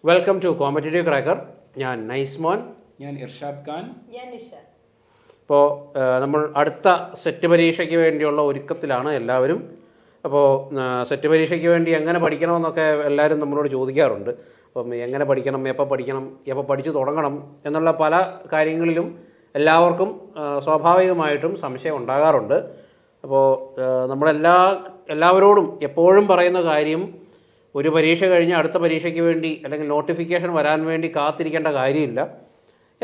Welcome to competitive cracker. ഞാൻ നൈസ്മോൻ. ഞാൻ ഇർഷാദ് ഖാൻ. ഞാൻ നിഷ. ഇപ്പോൾ നമ്മൾ അടുത്ത സെറ്റ് പരീക്ഷയ്ക്ക് വേണ്ടിയുള്ള ഒരുക്കത്തിലാണ് എല്ലാവരും. അപ്പോൾ സെറ്റ് പരീക്ഷയ്ക്ക് വേണ്ടി എങ്ങനെ പഠിക്കണമെന്നൊക്കെ എല്ലാവരും നമ്മളോട് ചോദിക്കാറുണ്ട്. അപ്പം എങ്ങനെ പഠിക്കണം, എപ്പോൾ പഠിച്ചു തുടങ്ങണം എന്നുള്ള പല കാര്യങ്ങളിലും എല്ലാവർക്കും സ്വാഭാവികമായിട്ടും സംശയം ഉണ്ടാകാറുണ്ട്. അപ്പോൾ എല്ലാവരോടും എപ്പോഴും പറയുന്ന കാര്യം, ഒരു പരീക്ഷ കഴിഞ്ഞ് അടുത്ത പരീക്ഷയ്ക്ക് വേണ്ടി അല്ലെങ്കിൽ നോട്ടിഫിക്കേഷൻ വരാൻ വേണ്ടി കാത്തിരിക്കേണ്ട കാര്യമില്ല.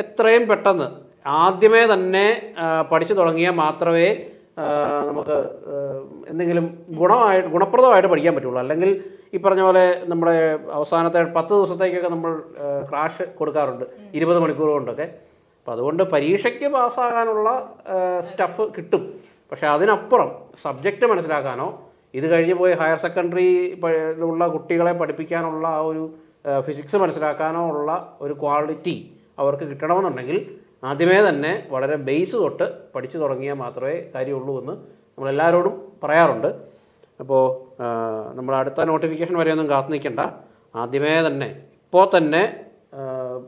എത്രയും പെട്ടെന്ന് ആദ്യമേ തന്നെ പഠിച്ചു തുടങ്ങിയാൽ മാത്രമേ നമുക്ക് എന്തെങ്കിലും ഗുണപ്രദമായിട്ട് പഠിക്കാൻ പറ്റുള്ളൂ. അല്ലെങ്കിൽ ഈ പറഞ്ഞ പോലെ നമ്മുടെ അവസാനത്തെ 10 ദിവസത്തേക്കൊക്കെ നമ്മൾ ക്രാഷ് കൊടുക്കാറുണ്ട് 20 മണിക്കൂർ കൊണ്ടൊക്കെ. അപ്പോൾ അതുകൊണ്ട് പരീക്ഷയ്ക്ക് പാസ്സാകാനുള്ള സ്റ്റഫ് കിട്ടും. പക്ഷേ അതിനപ്പുറം സബ്ജക്റ്റ് മനസ്സിലാക്കാനോ ഇത് കഴിഞ്ഞ് പോയി ഹയർ സെക്കൻഡറി ഉള്ള കുട്ടികളെ പഠിപ്പിക്കാനുള്ള ആ ഒരു ഫിസിക്സ് മനസ്സിലാക്കാനോ ഉള്ള ഒരു ക്വാളിറ്റി അവർക്ക് കിട്ടണമെന്നുണ്ടെങ്കിൽ ആദ്യമേ തന്നെ വളരെ ബേസ് തൊട്ട് പഠിച്ചു തുടങ്ങിയാൽ മാത്രമേ കാര്യമുള്ളൂ എന്ന് നമ്മളെല്ലാവരോടും പറയാറുണ്ട്. അപ്പോൾ നമ്മൾ അടുത്ത നോട്ടിഫിക്കേഷൻ വരെയൊന്നും കാത്തു നിൽക്കേണ്ട, ആദ്യമേ തന്നെ ഇപ്പോൾ തന്നെ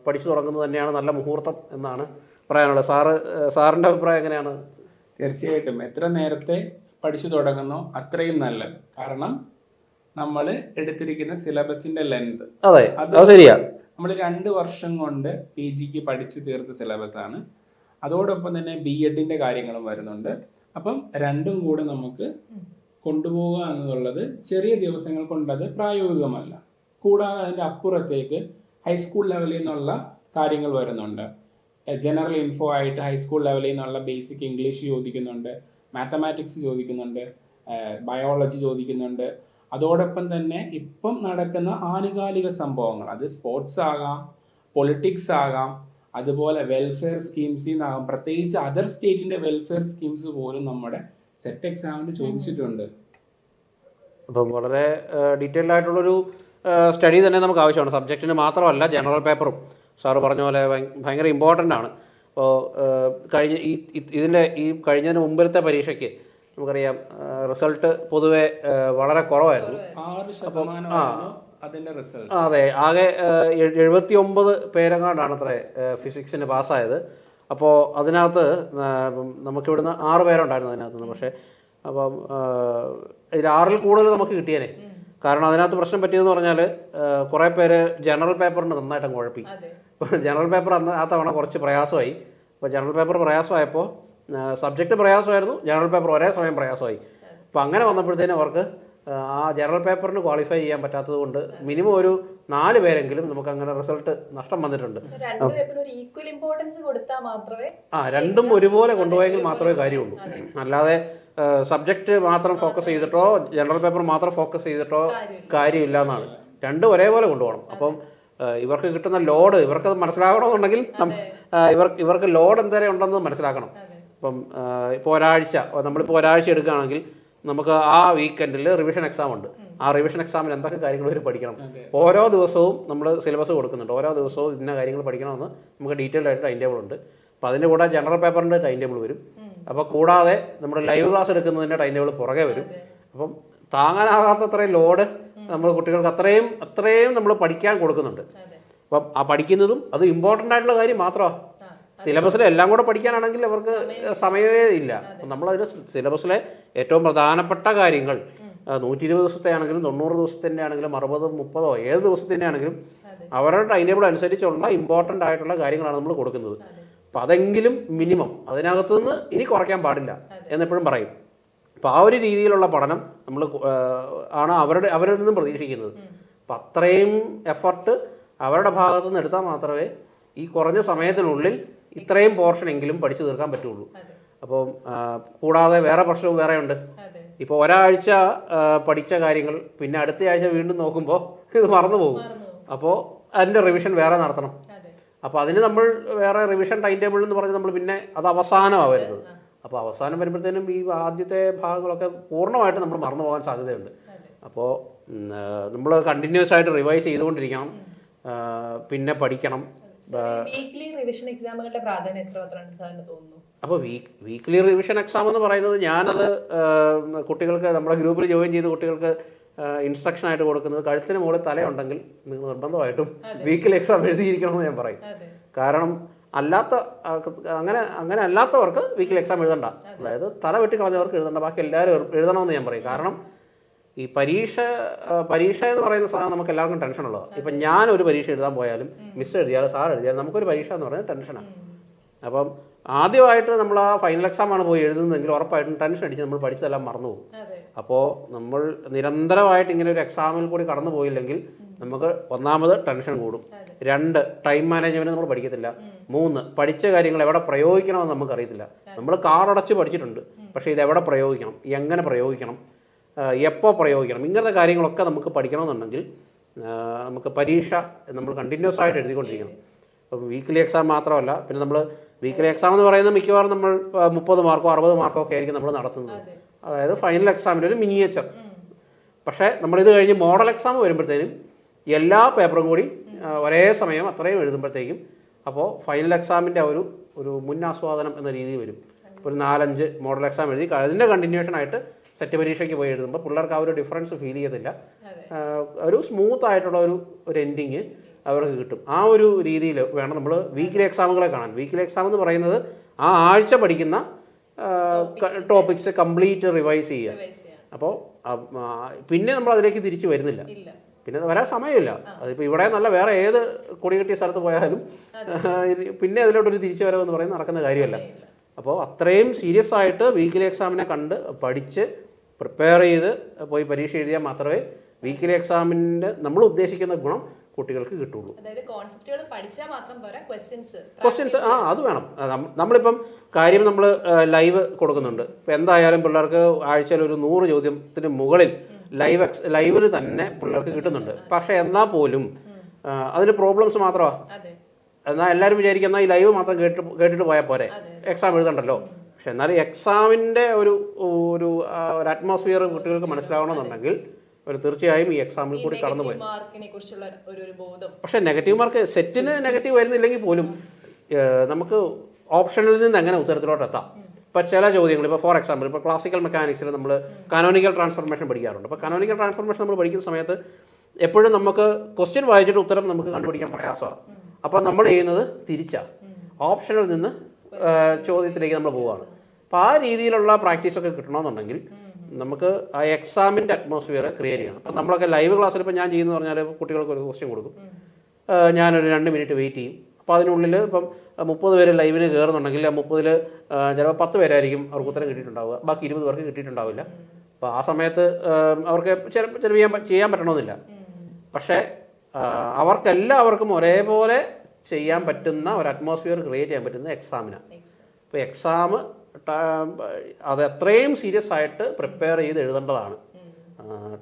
പഠിച്ചു തുടങ്ങുന്നത് തന്നെയാണ് നല്ല മുഹൂർത്തം എന്നാണ് പറയാനുള്ളത്. സാറിൻ്റെ അഭിപ്രായം എങ്ങനെയാണ്? തീർച്ചയായിട്ടും എത്ര നേരത്തെ പഠിച്ചു തുടങ്ങുന്നോ അത്രയും നല്ലത്. കാരണം നമ്മൾ എടുത്തിരിക്കുന്ന സിലബസിന്റെ ലെങ്ത്, അതെ, അത് ശരിയാ. നമ്മൾ 2 വർഷം കൊണ്ട് PGക്ക് പഠിച്ചു തീർത്ത സിലബസ് ആണ്. അതോടൊപ്പം തന്നെ BEdന്റെ കാര്യങ്ങളും വരുന്നുണ്ട്. അപ്പം രണ്ടും കൂടെ നമുക്ക് കൊണ്ടുപോവുക എന്നുള്ളത് ചെറിയ ദിവസങ്ങൾ കൊണ്ടത് പ്രായോഗികമല്ല. കൂടാതെ അതിൻ്റെ അപ്പുറത്തേക്ക് ഹൈസ്കൂൾ ലെവലിൽ നിന്നുള്ള കാര്യങ്ങൾ വരുന്നുണ്ട്. ജനറൽ ഇൻഫോ ആയിട്ട് ഹൈസ്കൂൾ ലെവലിൽ നിന്നുള്ള ബേസിക് ഇംഗ്ലീഷ് ചോദിക്കുന്നുണ്ട്, മാത്തമാറ്റിക്സ് ചോദിക്കുന്നുണ്ട്, ബയോളജി ചോദിക്കുന്നുണ്ട്. അതോടൊപ്പം തന്നെ ഇപ്പം നടക്കുന്ന ആനുകാലിക സംഭവങ്ങൾ, അത് സ്പോർട്സ് ആകാം, പൊളിറ്റിക്സ് ആകാം, അതുപോലെ വെൽഫെയർ സ്കീംസിൽ നിന്നാകാം. പ്രത്യേകിച്ച് അതർ സ്റ്റേറ്റിന്റെ വെൽഫെയർ സ്കീംസ് പോലും നമ്മുടെ സെറ്റ് എക്സാമിന് ചോദിച്ചിട്ടുണ്ട്. അപ്പം വളരെ ഡീറ്റെയിൽഡ് ആയിട്ടുള്ളൊരു സ്റ്റഡി തന്നെ നമുക്ക് ആവശ്യമാണ്. സബ്ജക്റ്റിന് മാത്രമല്ല, ജനറൽ പേപ്പറും സാറ് പറഞ്ഞ പോലെ ഭയങ്കര ഇമ്പോർട്ടൻ്റ് ആണ്. അപ്പോൾ കഴിഞ്ഞതിന് മുമ്പിലത്തെ പരീക്ഷയ്ക്ക് നമുക്കറിയാം റിസൾട്ട് പൊതുവെ വളരെ കുറവായിരുന്നു. 6% അതിന്റെ റിസൾട്ട്. അതെ, ആകെ 79 പേരെങ്ങാണ്ടാണ് അത്ര ഫിസിക്സിന് പാസ്സായത്. അപ്പോൾ അതിനകത്ത് നമുക്കിവിടുന്ന് 6 പേരുണ്ടായിരുന്നു അതിനകത്തുനിന്ന്. പക്ഷേ അപ്പം ഇതിൽ 6-ൽ കൂടുതൽ നമുക്ക് കിട്ടിയേനെ. കാരണം അതിനകത്ത് പ്രശ്നം പറ്റിയതെന്ന് പറഞ്ഞാൽ കുറേ പേര് ജനറൽ പേപ്പറിന് നന്നായിട്ട് കുഴപ്പി. അപ്പോൾ ജനറൽ പേപ്പർ ആ തവണ കുറച്ച് പ്രയാസമായി. അപ്പോൾ ജനറൽ പേപ്പർ പ്രയാസമായപ്പോൾ സബ്ജക്റ്റ് പ്രയാസമായിരുന്നു, ജനറൽ പേപ്പർ ഒരേ സമയം പ്രയാസമായി. അപ്പോൾ അങ്ങനെ വന്നപ്പോഴത്തേനും അവർക്ക് ആ ജനറൽ പേപ്പറിന് ക്വാളിഫൈ ചെയ്യാൻ പറ്റാത്തത് കൊണ്ട് മിനിമം ഒരു 4 പേരെങ്കിലും നമുക്ക് അങ്ങനെ റിസൾട്ട് നഷ്ടം വന്നിട്ടുണ്ട്. രണ്ടും ഒരുപോലെ കൊണ്ടുപോയെങ്കിൽ മാത്രമേ കാര്യമുള്ളൂ. അല്ലാതെ സബ്ജക്റ്റ് മാത്രം ഫോക്കസ് ചെയ്തിട്ടോ ജനറൽ പേപ്പർ മാത്രം ഫോക്കസ് ചെയ്തിട്ടോ കാര്യമില്ല എന്നാണ്. രണ്ടും ഒരേപോലെ കൊണ്ടുപോകണം. അപ്പം ഇവർക്ക് കിട്ടുന്ന ലോഡ് ഇവർക്കത് മനസ്സിലാക്കണമെന്നുണ്ടെങ്കിൽ ഇവർക്ക് ലോഡ് എന്തേലും ഉണ്ടെന്ന് മനസ്സിലാക്കണം. ഇപ്പം നമ്മളിപ്പോൾ ഒരാഴ്ച എടുക്കുകയാണെങ്കിൽ നമുക്ക് ആ വീക്കെൻഡിൽ റിവിഷൻ എക്സാം ഉണ്ട്. ആ റിവിഷൻ എക്സാമിന് എന്തൊക്കെ കാര്യങ്ങൾ ഇവർ പഠിക്കണം, ഓരോ ദിവസവും നമ്മൾ സിലബസ് കൊടുക്കുന്നുണ്ട്. ഓരോ ദിവസവും ഇന്ന കാര്യങ്ങൾ പഠിക്കണമെന്ന് നമുക്ക് ഡീറ്റെയിൽഡ് ആയിട്ട് ടൈം ടേബിൾ ഉണ്ട്. അപ്പോൾ അതിൻ്റെ കൂടെ ജനറൽ പേപ്പറിൻ്റെ ടൈം ടേബിൾ വരും. അപ്പോൾ കൂടാതെ നമ്മുടെ ലൈവ് ക്ലാസ് എടുക്കുന്നതിൻ്റെ ടൈം ടേബിൾ പുറകെ വരും. അപ്പം താങ്ങാനാകാത്തത്രയും ലോഡ് നമ്മൾ കുട്ടികൾക്ക് അത്രയും നമ്മൾ പഠിക്കാൻ കൊടുക്കുന്നുണ്ട്. അപ്പം ആ പഠിക്കുന്നതും അത് ഇമ്പോർട്ടൻ്റ് ആയിട്ടുള്ള കാര്യം മാത്രമാണ്. സിലബസിൽ എല്ലാം കൂടെ പഠിക്കാനാണെങ്കിൽ അവർക്ക് സമയമേ ഇല്ല. നമ്മളതിന് സിലബസിലെ ഏറ്റവും പ്രധാനപ്പെട്ട കാര്യങ്ങൾ 120 ദിവസത്തെ ആണെങ്കിലും 90 ദിവസത്തിൻ്റെ ആണെങ്കിലും 60, 30 ഏത് ദിവസത്തിൻ്റെ ആണെങ്കിലും അവരുടെ ടൈം ടേബിൾ അനുസരിച്ചുള്ള ഇമ്പോർട്ടൻ്റ് ആയിട്ടുള്ള കാര്യങ്ങളാണ് നമ്മൾ കൊടുക്കുന്നത്. അപ്പം അതെങ്കിലും മിനിമം അതിനകത്തുനിന്ന് ഇനി കുറയ്ക്കാൻ പാടില്ല എന്നെപ്പോഴും പറയും. അപ്പോൾ ആ ഒരു രീതിയിലുള്ള പഠനം നമ്മൾ ആണ് അവരിൽ നിന്നും പ്രതീക്ഷിക്കുന്നത്. അപ്പം അത്രയും എഫർട്ട് അവരുടെ ഭാഗത്തു നിന്ന് എടുത്താൽ മാത്രമേ ഈ കുറഞ്ഞ സമയത്തിനുള്ളിൽ ഇത്രയും പോർഷൻ എങ്കിലും പഠിച്ചു തീർക്കാൻ പറ്റുള്ളൂ. അപ്പം കൂടാതെ വേറെ പ്രശ്നവും വേറെ ഉണ്ട്. ഇപ്പോൾ ഒരാഴ്ച പഠിച്ച കാര്യങ്ങൾ പിന്നെ അടുത്ത ആഴ്ച വീണ്ടും നോക്കുമ്പോൾ ഇത് മറന്നു പോകും. അപ്പോൾ അതിൻ്റെ റിവിഷൻ വേറെ നടത്തണം. അപ്പോൾ അതിന് നമ്മൾ വേറെ റിവിഷൻ ടൈം ടേബിൾ എന്ന് പറഞ്ഞ് നമ്മൾ പിന്നെ അത് അവസാനമാണ് വരുന്നത്. അപ്പോൾ അവസാനം വരുമ്പോഴത്തേനും ഈ ആദ്യത്തെ ഭാഗങ്ങളൊക്കെ പൂർണ്ണമായിട്ട് നമ്മൾ മറന്നു പോകാൻ സാധ്യതയുണ്ട്. അപ്പോൾ നമ്മൾ കണ്ടിന്യൂസ് ആയിട്ട് റിവൈസ് ചെയ്തുകൊണ്ടിരിക്കണം, പിന്നെ പഠിക്കണം. വീക്ക്ലി റിവിഷൻ എക്സാമുകളുടെ പ്രാധാന്യം എത്രമാത്രമാണ് സാറിന് തോന്നുന്നു? അപ്പോൾ വീക്ക്ലി റിവിഷൻ എക്സാം എന്ന് പറയുന്നത് ഞാനത് കുട്ടികൾക്ക് നമ്മുടെ ഗ്രൂപ്പിൽ ജോയിൻ ചെയ്ത കുട്ടികൾക്ക് ഇൻസ്ട്രക്ഷൻ ആയിട്ട് കൊടുക്കുന്നത് കഴുത്തിന് മുകളിൽ തലയുണ്ടെങ്കിൽ നിങ്ങൾ നിർബന്ധമായിട്ടും വീക്കിലി എക്സാം എഴുതിയിരിക്കണമെന്ന് ഞാൻ പറയും. കാരണം അല്ലാത്ത അങ്ങനെ അല്ലാത്തവർക്ക് വീക്കിലി എക്സാം എഴുതണ്ട. അതായത് തല വെട്ടി കളഞ്ഞവർക്ക് എഴുതണ്ട, ബാക്കി എല്ലാവരും എഴുതണമെന്ന് ഞാൻ പറയും. കാരണം ഈ പരീക്ഷ എന്ന് പറയുന്ന സാധനം നമുക്ക് എല്ലാവർക്കും ടെൻഷൻ ഉള്ളതാണ്. ഇപ്പം ഞാൻ ഒരു പരീക്ഷ എഴുതാൻ പോയാലും മിസ് എഴുതിയാലും സാർ എഴുതിയാലും നമുക്കൊരു പരീക്ഷ എന്ന് പറയുന്നത് ടെൻഷനാണ്. അപ്പം ആദ്യമായിട്ട് നമ്മൾ ആ ഫൈനൽ എക്സാമാണ് പോയി എഴുതുന്നതെങ്കിൽ ഉറപ്പായിട്ടും ടെൻഷൻ അടിച്ച് നമ്മൾ പഠിച്ചതെല്ലാം മറന്നു പോകും. അപ്പോൾ നമ്മൾ നിരന്തരമായിട്ട് ഇങ്ങനെ ഒരു എക്സാമിൽ കൂടി കടന്നു പോയില്ലെങ്കിൽ നമുക്ക് ഒന്നാമത് ടെൻഷൻ കൂടും, 2 ടൈം മാനേജ്മെന്റ് നമ്മൾ പഠിക്കത്തില്ല, 3 പഠിച്ച കാര്യങ്ങൾ എവിടെ പ്രയോഗിക്കണമെന്ന് നമുക്കറിയത്തില്ല. നമ്മൾ കാറടച്ച് പഠിച്ചിട്ടുണ്ട്, പക്ഷേ ഇത് എവിടെ പ്രയോഗിക്കണം, എങ്ങനെ പ്രയോഗിക്കണം, എപ്പോൾ പ്രയോഗിക്കണം, ഇങ്ങനത്തെ കാര്യങ്ങളൊക്കെ നമുക്ക് പഠിക്കണമെന്നുണ്ടെങ്കിൽ നമുക്ക് പരീക്ഷ നമ്മൾ കണ്ടിന്യൂസ് ആയിട്ട് എഴുതിക്കൊണ്ടിരിക്കണം. അപ്പം വീക്കിലി എക്സാം മാത്രമല്ല, പിന്നെ നമ്മൾ വീക്കിലി എക്സാം എന്ന് പറയുന്നത് മിക്കവാറും നമ്മൾ 30 മാർക്കോ 60 മാർക്കോ ഒക്കെ ആയിരിക്കും നമ്മൾ നടത്തുന്നത്. അതായത് ഫൈനൽ എക്സാമിൻ്റെ ഒരു മിനിയേച്ചർ. പക്ഷേ നമ്മളിത് കഴിഞ്ഞ് മോഡൽ എക്സാം വരുമ്പോഴത്തേനും എല്ലാ പേപ്പറും കൂടി ഒരേ സമയം അത്രയും എഴുതുമ്പോഴത്തേക്കും അപ്പോൾ ഫൈനൽ എക്സാമിൻ്റെ ഒരു മുന്നാസ്വാദനം എന്ന രീതിയിൽ വരും. ഒരു 4-5 മോഡൽ എക്സാം എഴുതി അതിൻ്റെ കണ്ടിന്യൂഷൻ ആയിട്ട് സെറ്റ് പരീക്ഷയ്ക്ക് പോയി എഴുതുമ്പോൾ പിള്ളേർക്ക് ആ ഒരു ഡിഫറൻസ് ഫീൽ ചെയ്യത്തില്ല. ഒരു സ്മൂത്ത് ആയിട്ടുള്ള ഒരു എൻഡിങ് അവർക്ക് കിട്ടും. ആ ഒരു രീതിയിൽ വേണം നമ്മൾ വീക്കിലി എക്സാമുകളെ കാണാൻ. വീക്കിലി എക്സാം എന്ന് പറയുന്നത് ആ ആഴ്ച പഠിക്കുന്ന ടോപ്പിക്സ് കംപ്ലീറ്റ് റിവൈസ് ചെയ്യുക. അപ്പോൾ പിന്നെ നമ്മൾ അതിലേക്ക് തിരിച്ചു വരുന്നില്ല, പിന്നെ വരാൻ സമയമില്ല. അതിപ്പോൾ ഇവിടെ നല്ല വേറെ ഏത് കൊടി കെട്ടിയ സ്ഥലത്ത് പോയാലും പിന്നെ അതിലോട്ടൊരു തിരിച്ചു വരവെന്ന് പറയുന്നത് നടക്കുന്ന കാര്യമല്ല. അപ്പോൾ അത്രയും സീരിയസ് ആയിട്ട് വീക്കിലി എക്സാമിനെ കണ്ട് പഠിച്ച് പ്രിപ്പയർ ചെയ്ത് പോയി പരീക്ഷ എഴുതിയാൽ മാത്രമേ വീക്കിലി എക്സാമിൻ്റെ നമ്മൾ ഉദ്ദേശിക്കുന്ന ഗുണം കുട്ടികൾക്ക് കിട്ടുള്ളൂ. ക്വസ്റ്റ്യൻസ് അത് വേണം. നമ്മളിപ്പം കാര്യം നമ്മൾ ലൈവ് കൊടുക്കുന്നുണ്ട്. ഇപ്പം എന്തായാലും പിള്ളേർക്ക് ആഴ്ചയിൽ ഒരു 100 ചോദ്യത്തിന് മുകളിൽ ലൈവിൽ തന്നെ പിള്ളേർക്ക് കിട്ടുന്നുണ്ട്. പക്ഷെ എന്നാൽ പോലും അതിന് പ്രോബ്ലംസ് മാത്രമാണ്. എന്നാൽ എല്ലാവരും വിചാരിക്കും എന്നാൽ ഈ ലൈവ് മാത്രം കേട്ടിട്ട് പോയാൽ പോരെ, എക്സാം എഴുതണ്ടല്ലോ. പക്ഷെ എന്നാലും എക്സാമിൻ്റെ ഒരു അറ്റ്മോസ്ഫിയർ കുട്ടികൾക്ക് മനസ്സിലാവണമെന്നുണ്ടെങ്കിൽ അവർ തീർച്ചയായും ഈ എക്സാമിൽ കൂടി കടന്നുപോയി. പക്ഷെ നെഗറ്റീവ് മാർക്ക് സെറ്റിന് നെഗറ്റീവ് വരുന്നില്ലെങ്കിൽ പോലും നമുക്ക് ഓപ്ഷനിൽ നിന്ന് എങ്ങനെ ഉത്തരത്തിലോട്ട് എത്താം. ഇപ്പോൾ ചില ചോദ്യങ്ങൾ, ഇപ്പോൾ ഫോർ എക്സാമ്പിൾ ഇപ്പോൾ ക്ലാസിക്കൽ മെക്കാനിക്സിൽ നമ്മൾ കാനോനിക്കൽ ട്രാൻസ്ഫോർമേഷൻ പഠിക്കാറുണ്ട്. അപ്പോൾ കാനോനിക്കൽ ട്രാൻസ്ഫോർമേഷൻ നമ്മൾ പഠിക്കുന്ന സമയത്ത് എപ്പോഴും നമുക്ക് ക്വസ്റ്റ്യൻ വായിച്ചിട്ട് ഉത്തരം നമുക്ക് കണ്ടുപിടിക്കാൻ പ്രയാസമാണ്. അപ്പോൾ നമ്മൾ ചെയ്യുന്നത് തിരിച്ചാണ്, ഓപ്ഷനിൽ നിന്ന് ചോദ്യത്തിലേക്ക് നമ്മൾ പോവുകയാണ്. അപ്പോൾ ആ രീതിയിലുള്ള പ്രാക്ടീസൊക്കെ കിട്ടണമെന്നുണ്ടെങ്കിൽ നമുക്ക് ആ എക്സാമിൻ്റെ അറ്റ്മോസ്ഫിയർ ക്രിയേറ്റ് ചെയ്യണം. അപ്പം നമ്മളൊക്കെ ലൈവ് ക്ലാസ്സിൽ ഇപ്പോൾ ഞാൻ ചെയ്യുന്നത് പറഞ്ഞാൽ കുട്ടികൾക്ക് ഒരു ക്വസ്റ്റ്യൻ കൊടുക്കും, ഞാനൊരു 2 മിനിറ്റ് വെയിറ്റ് ചെയ്യും. അപ്പോൾ അതിനുള്ളിൽ ഇപ്പം 30 പേര് ലൈവിന് കയറുന്നുണ്ടെങ്കിൽ 30-ൽ ചിലപ്പോൾ 10 പേരായിരിക്കും അവർക്ക് ഉത്തരം കിട്ടിയിട്ടുണ്ടാവുക, ബാക്കി 20 പേർക്ക് കിട്ടിയിട്ടുണ്ടാവില്ല. അപ്പോൾ ആ സമയത്ത് അവർക്ക് ചിലപ്പോൾ ചെയ്യാൻ പറ്റണമെന്നില്ല. പക്ഷേ അവർക്കെല്ലാവർക്കും ഒരേപോലെ ചെയ്യാൻ പറ്റുന്ന ഒരു അറ്റ്മോസ്ഫിയർ ക്രിയേറ്റ് ചെയ്യാൻ പറ്റുന്ന എക്സാമിനാണ്. അപ്പോൾ എക്സാം അത് എത്രയും സീരിയസ് ആയിട്ട് പ്രിപ്പയർ ചെയ്ത് എഴുതേണ്ടതാണ്.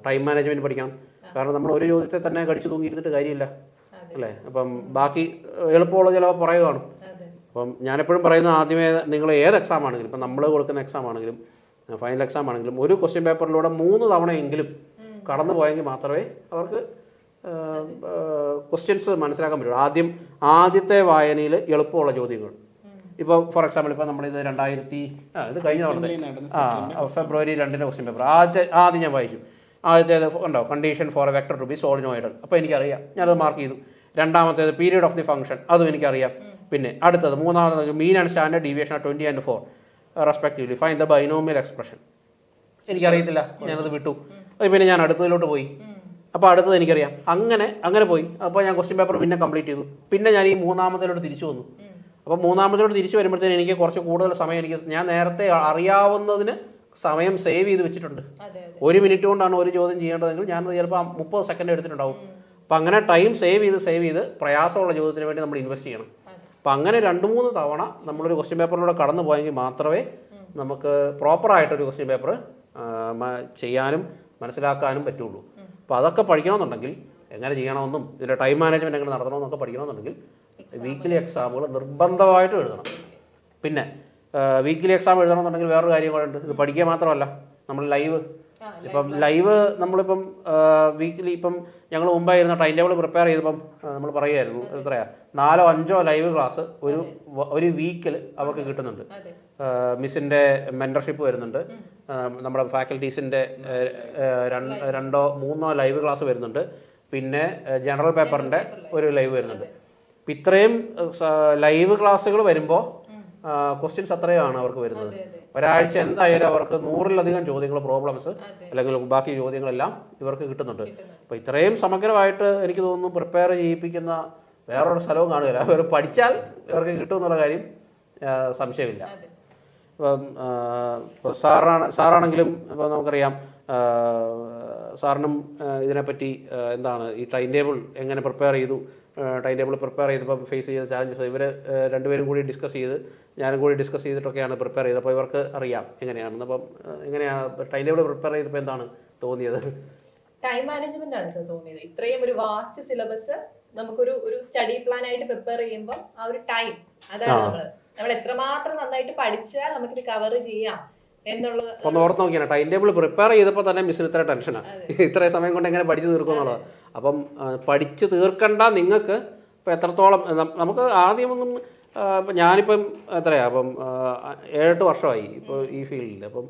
ടൈം മാനേജ്മെൻറ്റ് പഠിക്കണം. കാരണം നമ്മൾ ഒരു ചോദ്യത്തെ തന്നെ കടിച്ചു തൂങ്ങിയിരുന്നിട്ട് കാര്യമില്ല അല്ലേ. അപ്പം ബാക്കി എളുപ്പമുള്ള ചിലപ്പോൾ പറയുകയാണ്. അപ്പം ഞാനെപ്പോഴും പറയുന്നത് ആദ്യമേ നിങ്ങൾ ഏത് എക്സാം ആണെങ്കിലും, ഇപ്പം നമ്മൾ കൊടുക്കുന്ന എക്സാം ആണെങ്കിലും ഫൈനൽ എക്സാം ആണെങ്കിലും ഒരു ക്വസ്റ്റ്യൻ പേപ്പറിലൂടെ 3 തവണയെങ്കിലും കടന്നു പോയെങ്കിൽ മാത്രമേ അവർക്ക് ക്വസ്റ്റ്യൻസ് മനസ്സിലാക്കാൻ പറ്റുള്ളൂ. ആദ്യത്തെ വായനയിൽ എളുപ്പമുള്ള ചോദ്യങ്ങൾ. ഇപ്പോൾ ഫോർ എക്സാമ്പിൾ ഇപ്പോൾ നമ്മളിത് ഇത് കഴിഞ്ഞ ഫെബ്രുവരി 2 ക്വസ്റ്റ്യൻ പേപ്പർ ആദ്യം ഞാൻ വായിച്ചു. ആദ്യത്തേത് ഉണ്ടോ condition for a vector to be solenoidal, അപ്പോൾ എനിക്കറിയാം, ഞാനത് മാർക്ക് ചെയ്തു. രണ്ടാമത്തേത് പീരിയഡ് ഓഫ് ദി ഫംഗ്ഷൻ, അതും എനിക്കറിയാം. പിന്നെ അടുത്തത് മൂന്നാമത് mean and standard deviation 20 and 4 respectively find the binomial expression. എനിക്കറിയത്തില്ല, ഞാനത് വിട്ടു. അത് പിന്നെ ഞാൻ അടുത്തതിലോട്ട് പോയി. അപ്പോൾ അടുത്തത് എനിക്കറിയാം. അങ്ങനെ പോയി. അപ്പോൾ ഞാൻ ക്വസ്റ്റ്യൻ പേപ്പർ പിന്നെ കംപ്ലീറ്റ് ചെയ്തു. പിന്നെ ഞാൻ ഈ മൂന്നാമത്തിലോട്ട് തിരിച്ചു വന്നു. അപ്പോൾ മൂന്നാമത്തിലോട്ട് തിരിച്ചു വരുമ്പോഴത്തേന് എനിക്ക് കുറച്ച് കൂടുതൽ സമയം ഞാൻ നേരത്തെ അറിയാവുന്നതിന് സമയം സേവ് ചെയ്ത് വെച്ചിട്ടുണ്ട്. 1 മിനിറ്റ് കൊണ്ടാണ് ഒരു ചോദ്യം ചെയ്യേണ്ടതെങ്കിൽ ഞാനത് ചിലപ്പോൾ 30 സെക്കൻഡ് എടുത്തിട്ടുണ്ടാവും. അപ്പം അങ്ങനെ ടൈം സേവ് ചെയ്ത് പ്രയാസമുള്ള ചോദ്യത്തിന് വേണ്ടി നമ്മൾ ഇൻവെസ്റ്റ് ചെയ്യണം. അപ്പം അങ്ങനെ 2-3 തവണ നമ്മളൊരു ക്വസ്റ്റ്യൻ പേപ്പറിലൂടെ കടന്നു പോയെങ്കിൽ മാത്രമേ നമുക്ക് പ്രോപ്പറായിട്ടൊരു ക്വസ്റ്റ്യൻ പേപ്പർ ചെയ്യാനും മനസ്സിലാക്കാനും പറ്റുള്ളൂ. അപ്പോൾ അതൊക്കെ പഠിക്കണമെന്നുണ്ടെങ്കിൽ എങ്ങനെ ചെയ്യണമെന്നും ഇതിൻ്റെ ടൈം മാനേജ്മെൻറ്റ് എങ്ങനെ നടത്തണമെന്നൊക്കെ പഠിക്കണമെന്നുണ്ടെങ്കിൽ വീക്കിലി എക്സാമുകൾ നിർബന്ധമായിട്ടും എഴുതണം. പിന്നെ വീക്കിലി എക്സാം എഴുതണമെന്നുണ്ടെങ്കിൽ വേറൊരു കാര്യം കൂടെ ഉണ്ട്. ഇത് പഠിക്കുക മാത്രമല്ല, നമ്മൾ ലൈവ് ഇപ്പം ലൈവ് നമ്മളിപ്പം വീക്കിലി ഇപ്പം ഞങ്ങൾ മുമ്പായിരുന്ന ടൈം ടേബിൾ പ്രിപ്പയർ ചെയ്തപ്പം നമ്മൾ പറയുമായിരുന്നു എത്രയാ 4 or 5 ലൈവ് ക്ലാസ് ഒരു വീക്കിൽ അവർക്ക് കിട്ടുന്നുണ്ട്. മിസ്സിൻ്റെ മെൻറ്റർഷിപ്പ് വരുന്നുണ്ട്, നമ്മുടെ ഫാക്കൽറ്റീസിൻ്റെ 2 or 3 ലൈവ് ക്ലാസ് വരുന്നുണ്ട്, പിന്നെ ജനറൽ പേപ്പറിൻ്റെ ഒരു ലൈവ് വരുന്നുണ്ട്. അപ്പം ഇത്രയും ലൈവ് ക്ലാസ്സുകൾ വരുമ്പോൾ ക്വസ്റ്റ്യൻസ് അത്രയാണ് അവർക്ക് വരുന്നത്. ഒരാഴ്ച എന്തായാലും അവർക്ക് 100-ലധികം ചോദ്യങ്ങൾ, പ്രോബ്ലംസ് അല്ലെങ്കിൽ ബാക്കി ചോദ്യങ്ങളെല്ലാം ഇവർക്ക് കിട്ടുന്നുണ്ട്. അപ്പോൾ ഇത്രയും സമഗ്രമായിട്ട് എനിക്ക് തോന്നുന്നു പ്രിപ്പയർ ചെയ്യിപ്പിക്കുന്ന വേറൊരു സ്ഥലവും കാണുകയില്ല. അവർ പഠിച്ചാൽ ഇവർക്ക് കിട്ടുമെന്നുള്ള കാര്യം സംശയമില്ല. ഇപ്പം സാറാണെങ്കിലും ഇപ്പോൾ നമുക്കറിയാം, സാറിനും ഇതിനെപ്പറ്റി എന്താണ് ഈ ടൈം ടേബിൾ എങ്ങനെ പ്രിപ്പയർ ചെയ്തു, ടൈം ടേബിൾ പ്രിപ്പയർ ചെയ്തപ്പോൾ ഫേസ് ചെയ്ത ചാലഞ്ചസ് ഇവർ രണ്ടുപേരും കൂടി ഡിസ്കസ് ചെയ്ത് ഞാനും കൂടി ഡിസ്കസ് ചെയ്തിട്ടൊക്കെയാണ് പ്രിപ്പയർ ചെയ്തത്. അപ്പോൾ ഇവർക്ക് അറിയാം എങ്ങനെയാണെന്ന്. അപ്പം എങ്ങനെയാണ് ടൈം ടേബിൾ പ്രിപ്പയർ ചെയ്തപ്പോൾ എന്താണ് തോന്നിയത്? ടൈം മാനേജ്മെന്റ് ആണ് സർ തോന്നിയത്. ഇത്രയും ഒരു വാസ്റ്റ് സിലബസ് നമുക്കൊരു സ്റ്റഡി പ്ലാൻ ആയിട്ട് പ്രിപ്പയർ ചെയ്യുമ്പോൾ ആ ഒരു ടൈം, അതാണ് നമ്മൾ എത്രമാത്രം നന്നായിട്ട് പഠിച്ചാൽ നമുക്കിത് കവർ ചെയ്യാം എന്നുള്ളത് ഒന്ന് ഓർത്ത് നോക്കിയാണ്. ടൈം ടേബിൾ പ്രിപ്പയർ ചെയ്തപ്പോൾ തന്നെ മിസ്സിന് ഇത്ര ടെൻഷനാണ്, ഇത്രയും സമയം കൊണ്ട് എങ്ങനെ പഠിച്ച് തീർക്കും എന്നുള്ളത്. അപ്പം പഠിച്ച് തീർക്കണ്ട നിങ്ങൾക്ക് ഇപ്പം എത്രത്തോളം നമുക്ക് ആദ്യമൊന്നും ഞാനിപ്പം എത്രയാണ് അപ്പം 7-8 വർഷമായി ഇപ്പോൾ ഈ ഫീൽഡിൽ. അപ്പം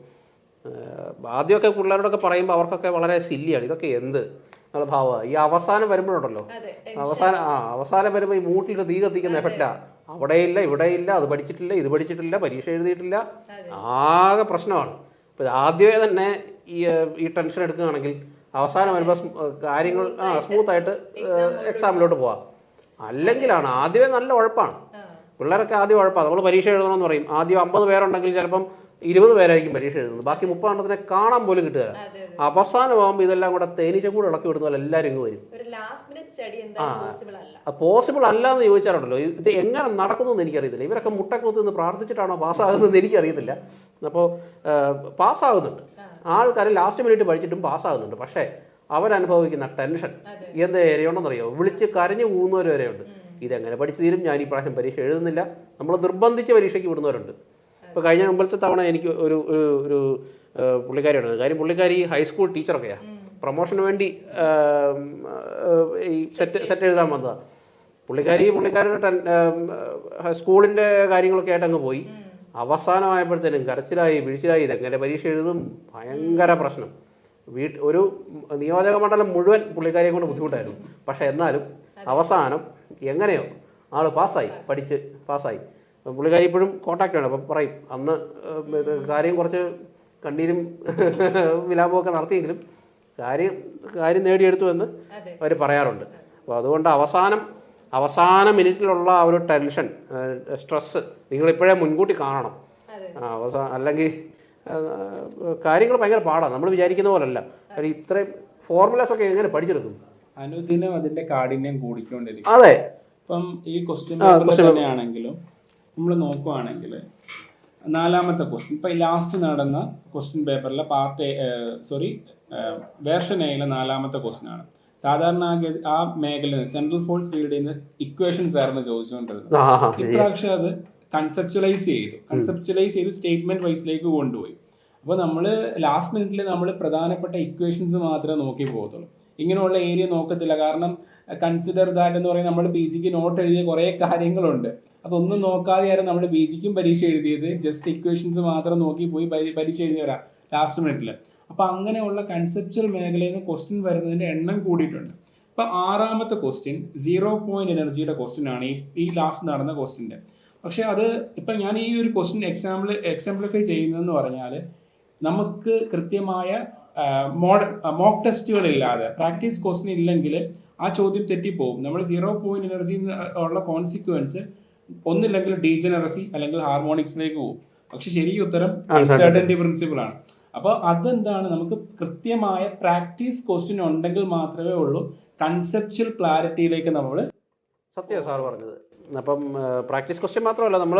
ആദ്യമൊക്കെ പിള്ളേരോടൊക്കെ പറയുമ്പോൾ അവർക്കൊക്കെ വളരെ സില്ലിയാണ്, ഇതൊക്കെ എന്ത് എന്നുള്ള ഭാവമാണ്. ഈ അവസാനം വരുമ്പോഴുണ്ടല്ലോ, അവസാനം വരുമ്പോൾ ഈ മൂട്ടിൽ തീ കത്തിക്കുന്ന എഫക്റ്റാണ്. അവിടെയില്ല ഇവിടെയില്ല, അത് പഠിച്ചിട്ടില്ല ഇത് പഠിച്ചിട്ടില്ല, പരീക്ഷ എഴുതിയിട്ടില്ല, ആകെ പ്രശ്നമാണ്. ഇപ്പം ആദ്യമേ തന്നെ ഈ ടെൻഷൻ എടുക്കുകയാണെങ്കിൽ അവസാനം വരുമ്പോൾ കാര്യങ്ങൾ സ്മൂത്തായിട്ട് എക്സാമിലോട്ട് പോവാം. അല്ലെങ്കിലാണ് ആദ്യമേ നല്ല ഉഴപ്പാണ്. പിള്ളേരൊക്കെ ആദ്യം ഉഴപ്പാണ്. നമ്മൾ പരീക്ഷ എഴുതണമെന്ന് പറയും, ആദ്യം 50 പേരുണ്ടെങ്കിൽ ചിലപ്പം 20 പേരായിരിക്കും പരീക്ഷ എഴുതുന്നത്, ബാക്കി 30 എണ്ണത്തിനെ കാണാൻ പോലും കിട്ടുക. അവസാനമാകുമ്പോൾ ഇതെല്ലാം കൂടെ തേനീച്ച കൂടെ ഇളക്കി വിടുന്ന പോലെ എല്ലാവരും ഇങ്ങ് വരും. പോസിബിൾ അല്ല എന്ന് ചോദിച്ചാലുണ്ടല്ലോ, ഇത് എങ്ങനെ നടക്കുന്നതെന്ന് എനിക്കറിയത്തില്ല. ഇവരൊക്കെ മുട്ടക്കൊത്ത് നിന്ന് പ്രാർത്ഥിച്ചിട്ടാണോ പാസ്സാകുന്നതെന്ന് എനിക്കറിയത്തില്ല. അപ്പോൾ പാസ്സാകുന്നുണ്ട് ആൾക്കാർ, ലാസ്റ്റ് മിനിറ്റ് പഠിച്ചിട്ടും പാസ്സാകുന്നുണ്ട്. പക്ഷേ അവരനുഭവിക്കുന്ന ടെൻഷൻ എന്ത് ഏരിയുണ്ടെന്നറിയോ, വിളിച്ച് കരഞ്ഞു പോകുന്നവർ വരെയുണ്ട്. ഇതെങ്ങനെ പഠിച്ചു തീരും, ഞാൻ ഈ പ്രാവശ്യം പരീക്ഷ എഴുതുന്നില്ല. നമ്മൾ നിർബന്ധിച്ച് പരീക്ഷയ്ക്ക് വിടുന്നവരുണ്ട്. ഇപ്പോൾ കഴിഞ്ഞ മുമ്പത്തെ തവണ എനിക്ക് ഒരു പുള്ളിക്കാരിയുണ്ട്. കാര്യം പുള്ളിക്കാരി ഹൈസ്കൂൾ ടീച്ചറൊക്കെയാണ്, പ്രൊമോഷന് വേണ്ടി ഈ സെറ്റ് എഴുതാൻ വന്നതാണ്. പുള്ളിക്കാരുടെ സ്കൂളിൻ്റെ കാര്യങ്ങളൊക്കെ ആയിട്ട് അങ്ങ് പോയി. അവസാനമായപ്പോഴത്തേനും കരച്ചിലായി വീഴ്ചയിലായി, ഇതെങ്ങനെ പരീക്ഷ എഴുതും, ഭയങ്കര പ്രശ്നം. ഒരു നിയോജക മണ്ഡലം മുഴുവൻ പുള്ളിക്കാരിയെ കൊണ്ട് ബുദ്ധിമുട്ടായിരുന്നു. പക്ഷേ എന്നാലും അവസാനം എങ്ങനെയോ ആൾ പാസ്സായി, പഠിച്ച് പാസ്സായി. പുള്ളിക്കാരി ഇപ്പോഴും കോൺടാക്റ്റ് ആണ്. അപ്പം പറയും അന്ന് കാര്യം കുറച്ച് കണ്ണീരും വിലാപമൊക്കെ നടത്തിയെങ്കിലും കാര്യം നേടിയെടുത്തു എന്ന് അവർ പറയാറുണ്ട്. അപ്പോൾ അതുകൊണ്ട് അവസാന മിനിറ്റിലുള്ള ആ ഒരു ടെൻഷൻ, സ്ട്രെസ്സ് നിങ്ങളിപ്പോഴേ മുൻകൂട്ടി കാണണം. അല്ലെങ്കിൽ കാര്യങ്ങൾ ഭയങ്കര പാടാണ്, നമ്മൾ വിചാരിക്കുന്ന പോലല്ല. ഇത്രയും ഫോർമുലാസ് ഒക്കെ എങ്ങനെ പഠിച്ചെടുക്കും? അനുദിനം അതിന്റെ കാഠിന്യം കൂടിക്കൊണ്ടിരിക്കും. അതെ. ഇപ്പം ഈ ക്വസ്റ്റ്യൻ പേപ്പർ തന്നെയാണെങ്കിലും നമ്മൾ നോക്കുവാണെങ്കിൽ 4ാമത്തെ ക്വസ്റ്റ്യൻ, ഇപ്പം ലാസ്റ്റ് നടന്ന ക്വസ്റ്റ്യൻ പേപ്പറിലെ വേർഷൻ എയിലെ 4ാമത്തെ ക്വസ്റ്റ്യൻ ആണ്. സാധാരണ ആ മേഖലയിൽ സെൻട്രൽ ഫോഴ്സ് ഫീൽഡിൽ നിന്ന് ഇക്വേഷൻസ് ആയിരുന്നു ചോദിച്ചുകൊണ്ടിരുന്നത്. ഇപ്രാവശ്യം അത് കൺസെപ്ച്വലൈസ് ചെയ്ത് സ്റ്റേറ്റ്മെന്റ് വൈസിലേക്ക് കൊണ്ടുപോയി. അപ്പോൾ നമ്മൾ ലാസ്റ്റ് മിനിറ്റിൽ നമ്മൾ പ്രധാനപ്പെട്ട ഇക്വേഷൻസ് മാത്രമേ നോക്കി പോകത്തുള്ളൂ, ഇങ്ങനെയുള്ള ഏരിയ നോക്കത്തില്ല. കാരണം കൺസിഡർ ദാറ്റ് എന്ന് പറയുന്നത് നമ്മൾ പി ജിക്ക് നോട്ട് എഴുതിയ കുറേ കാര്യങ്ങളുണ്ട്. അപ്പോൾ ഒന്നും നോക്കാതെയായിരുന്നു നമ്മൾ പി ജിക്കും പരീക്ഷ എഴുതിയത്. ജസ്റ്റ് ഇക്വേഷൻസ് മാത്രം നോക്കി പോയി പരീക്ഷ എഴുതിയവരാ ലാസ്റ്റ് മിനിറ്റിൽ. അപ്പോൾ അങ്ങനെയുള്ള കൺസെപ്ച്വൽ മേഖലയിൽ നിന്ന് ക്വസ്റ്റ്യൻ വരുന്നതിൻ്റെ എണ്ണം കൂടിയിട്ടുണ്ട്. ഇപ്പം 6ാമത്തെ ക്വസ്റ്റ്യൻ 0 പോയിന്റ് എനർജിയുടെ ക്വസ്റ്റ്യൻ ആണ് ഈ ലാസ്റ്റ് നടന്ന ക്വസ്റ്റ്യൻ്റെ. പക്ഷേ അത് ഇപ്പം ഞാൻ ഈ ഒരു ക്വസ്റ്റ്യൻ എക്സാംപ്ലിഫൈ ചെയ്യുന്നതെന്ന് പറഞ്ഞാൽ നമുക്ക് കൃത്യമായ മോക്ക് ടെസ്റ്റുകളില്ലാതെ പ്രാക്ടീസ് ക്വസ്റ്റ്യൻ ഇല്ലെങ്കിൽ ആ ചോദ്യം തെറ്റിപ്പോവും. നമ്മൾ 0 പോയിന്റ് എനർജി ഉള്ള കോൺസിക്വൻസ് ഒന്നില്ലെങ്കിൽ ഡീജനറസി അല്ലെങ്കിൽ ഹാർമോണിക്സിലേക്ക് പോകും. പക്ഷെ ശരിക്കും ഉത്തരം അൺസർട്ടനിറ്റി പ്രിൻസിപ്പിൾ ആണ്. അപ്പോൾ അതെന്താണ്, നമുക്ക് കൃത്യമായ പ്രാക്ടീസ് ക്വസ്റ്റ്യൻ ഉണ്ടെങ്കിൽ മാത്രമേ ഉള്ളൂ കൺസെപ്ച്വൽ ക്ലാരിറ്റിയിലേക്ക് നമ്മൾ. സത്യം സാർ പറഞ്ഞത്. അപ്പം പ്രാക്ടീസ് ക്വസ്റ്റ്യൻ മാത്രമല്ല, നമ്മൾ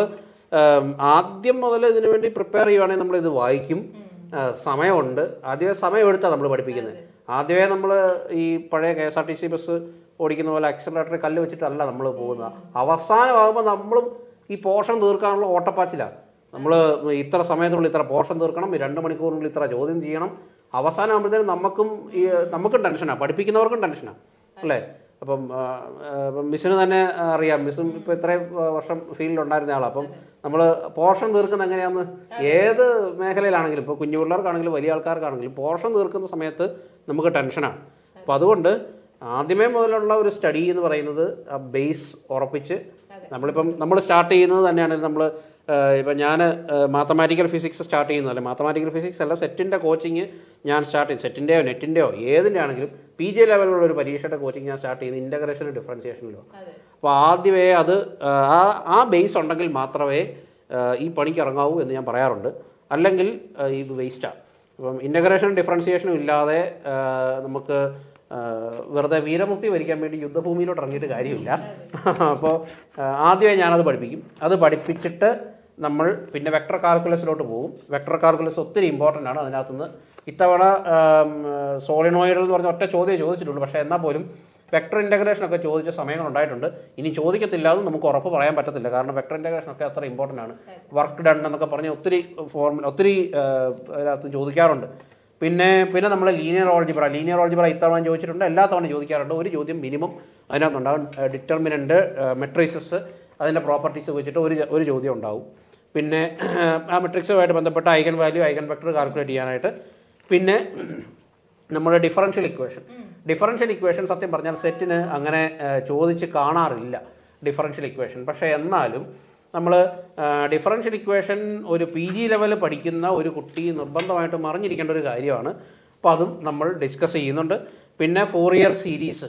ആദ്യം മുതൽ ഇതിനു വേണ്ടി പ്രിപ്പയർ ചെയ്യുവാണെങ്കിൽ നമ്മളിത് വായിക്കും, സമയമുണ്ട്. ആദ്യമേ സമയമെടുത്താണ് നമ്മൾ പഠിപ്പിക്കുന്നത്. ആദ്യമേ നമ്മൾ ഈ പഴയ KSRTC ബസ് ഓടിക്കുന്ന പോലെ ആക്സിലറേറ്ററിൽ കല്ല് വെച്ചിട്ടല്ല നമ്മൾ പോകുന്നത്. അവസാനമാകുമ്പോൾ നമ്മളും ഈ പോർഷൻ തീർക്കാനുള്ള ഓട്ടപ്പാച്ചിലാണ്. നമ്മൾ ഇത്ര സമയത്തിനുള്ളിൽ ഇത്ര പോർഷൻ തീർക്കണം, 2 മണിക്കൂറിനുള്ളിൽ ഇത്ര ചോദ്യം ചെയ്യണം. അവസാനം ആകുമ്പോഴത്തേനും നമുക്കും ടെൻഷനാണ്, പഠിപ്പിക്കുന്നവർക്കും ടെൻഷനാണ് അല്ലേ. അപ്പം മിസ്സിന് തന്നെ അറിയാം, മിസ്സും ഇപ്പോൾ ഇത്രയും വർഷം ഫീൽഡിലുണ്ടായിരുന്ന ആളാണ്. അപ്പം നമ്മൾ പോർഷൻ തീർക്കുന്നത് എങ്ങനെയാണെന്ന് ഏത് മേഖലയിലാണെങ്കിലും, ഇപ്പോൾ കുഞ്ഞു പിള്ളേർക്കാണെങ്കിലും വലിയ ആൾക്കാർക്കാണെങ്കിലും പോർഷൻ തീർക്കുന്ന സമയത്ത് നമുക്ക് ടെൻഷനാണ്. അപ്പോൾ അതുകൊണ്ട് ആദ്യമേ മുതലുള്ള ഒരു സ്റ്റഡി എന്ന് പറയുന്നത് ആ ബേസ് ഉറപ്പിച്ച് നമ്മൾ സ്റ്റാർട്ട് ചെയ്യുന്നത് തന്നെയാണ്. ഇപ്പം ഞാൻ മാത്തമാറ്റിക്കൽ ഫിസിക്സ് സ്റ്റാർട്ട് ചെയ്യുന്നതല്ല, മാത്തമാറ്റിക്കൽ ഫിസിക്സ് അല്ല, സെറ്റിൻ്റെ കോച്ചിങ് ഞാൻ സ്റ്റാർട്ട് ചെയ്തു. സെറ്റിൻ്റെയോ നെറ്റിൻ്റെയോ ഏതിൻ്റെ ആണെങ്കിലും PG ലെവലിലുള്ള ഒരു പരീക്ഷയുടെ കോച്ചിങ് ഞാൻ സ്റ്റാർട്ട് ചെയ്യുന്നത് ഇൻ്റഗ്രേഷനും ഡിഫറൻസിയേഷനിലോ. അപ്പോൾ ആദ്യമേ അത് ആ ബേസ് ഉണ്ടെങ്കിൽ മാത്രമേ ഈ പണിക്ക് ഇറങ്ങാവൂ എന്ന് ഞാൻ പറയാറുണ്ട്. അല്ലെങ്കിൽ ഇത് വേസ്റ്റാണ്. അപ്പം ഇൻ്റഗ്രേഷനും ഡിഫറൻസിയേഷനും ഇല്ലാതെ നമുക്ക് വെറുതെ വീരമുക്തി വരിക്കാൻ വേണ്ടി യുദ്ധഭൂമിയിലോട്ട് ഇറങ്ങിയിട്ട് കാര്യമില്ല. അപ്പോൾ ആദ്യമേ ഞാനത് പഠിപ്പിക്കും. അത് പഠിപ്പിച്ചിട്ട് നമ്മൾ പിന്നെ വെക്ടർ കാൽക്കുലസിലോട്ട് പോകും. വെക്ടർ കാൽക്കുലസ് ഒത്തിരി ഇമ്പോർട്ടൻ്റ് ആണ്. അതിനകത്തുനിന്ന് ഇത്തവണ സോളിനോയിഡ് എന്ന് പറഞ്ഞ ഒറ്റ ചോദ്യം ചോദിച്ചിട്ടുള്ളൂ. പക്ഷേ എന്നാൽ പോലും വെക്ടർ ഇൻ്റഗ്രേഷനൊക്കെ ചോദിച്ച സമയങ്ങളുണ്ടായിട്ടുണ്ട്. ഇനി ചോദിക്കത്തില്ല എന്ന് നമുക്ക് ഉറപ്പ് പറയാൻ പറ്റത്തില്ല. കാരണം വെക്ടർ ഇൻ്റഗ്രേഷനൊക്കെ അത്ര ഇമ്പോർട്ടൻ്റ് ആണ്. വർക്ക് ഡൺ എന്നൊക്കെ പറഞ്ഞ് ഒത്തിരി അതിനകത്ത് ചോദിക്കാറുണ്ട്. പിന്നെ നമ്മൾ ലീനിയർ ഓൾജിബ്ര ഇത്തവണ ചോദിച്ചിട്ടുണ്ട്, എല്ലാ തവണ ചോദിക്കാറുണ്ട്. ഒരു ചോദ്യം മിനിമം അതിനകത്തുണ്ടാകും. ഡിറ്റർമിനൻ്റ്, മെട്രിക്സസ്, അതിൻ്റെ പ്രോപ്പർട്ടീസ് വെച്ചിട്ട് ഒരു ചോദ്യം ഉണ്ടാവും. പിന്നെ ആ മെട്രിക്സുമായിട്ട് ബന്ധപ്പെട്ട eigen value, eigen vector calculate ചെയ്യാനായിട്ട്. പിന്നെ നമ്മുടെ ഡിഫറൻഷ്യൽ ഇക്വേഷൻ സത്യം പറഞ്ഞാൽ സെറ്റിന് അങ്ങനെ ചോദിച്ച് കാണാറില്ല ഡിഫറൻഷ്യൽ ഇക്വേഷൻ. പക്ഷേ എന്നാലും നമ്മൾ ഡിഫറൻഷ്യൽ ഇക്വേഷൻ ഒരു PG ലെവൽ പഠിക്കുന്ന ഒരു കുട്ടി നിർബന്ധമായിട്ടും അറിഞ്ഞിരിക്കേണ്ട ഒരു കാര്യമാണ്. അപ്പോൾ അതും നമ്മൾ ഡിസ്കസ് ചെയ്യുന്നുണ്ട്. പിന്നെ ഫോറിയർ സീരീസ്